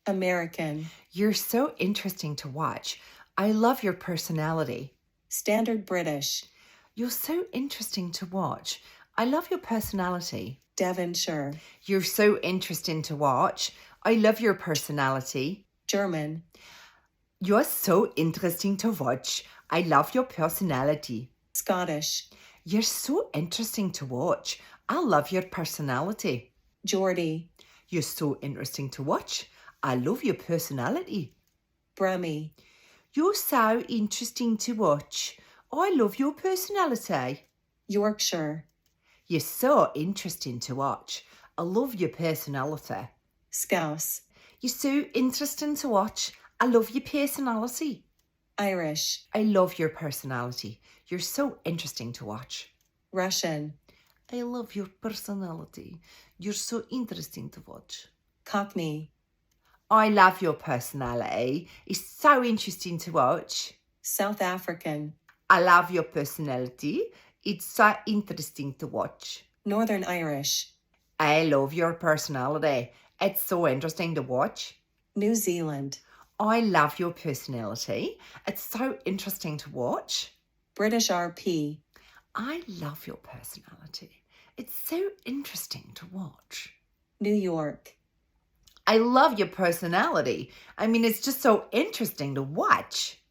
American. You're so interesting to watch. I love your personality. Standard British. You're so interesting to watch. I love your personality. Devonshire. You're so interesting to watch. I love your personality. German. You're so interesting to watch. I love your personality. Scottish. You're so interesting to watch. I love your personality. Geordie. You're so interesting to watch. I love your personality. Brummie. You're so interesting to watch. I love your personality. Yorkshire. You're so interesting to watch. I love your personality. Scouse. You're so interesting to watch. I love your personality. Irish. I love your personality. You're so interesting to watch. Russian. I love your personality. You're so interesting to watch. Cockney. I love your personality. It's so interesting to watch. South African. I love your personality. It's so interesting to watch. Northern Irish. I love your personality. It's so interesting to watch. New Zealand. I love your personality. It's so interesting to watch. British RP. I love your personality. It's so interesting to watch. New York. I love your personality. I mean, it's just so interesting to watch.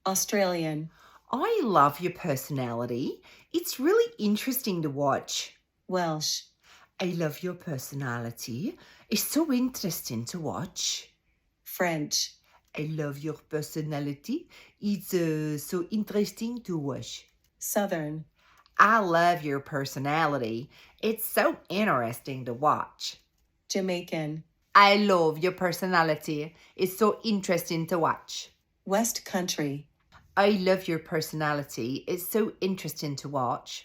Australian. I love your personality. It's really interesting to watch. Welsh. I love your personality. It's so interesting to watch. French. I love your personality. It's so interesting to watch. Southern. I love your personality. It's so interesting to watch. Jamaican. I love your personality. It's so interesting to watch. West Country. I love your personality. It's so interesting to watch.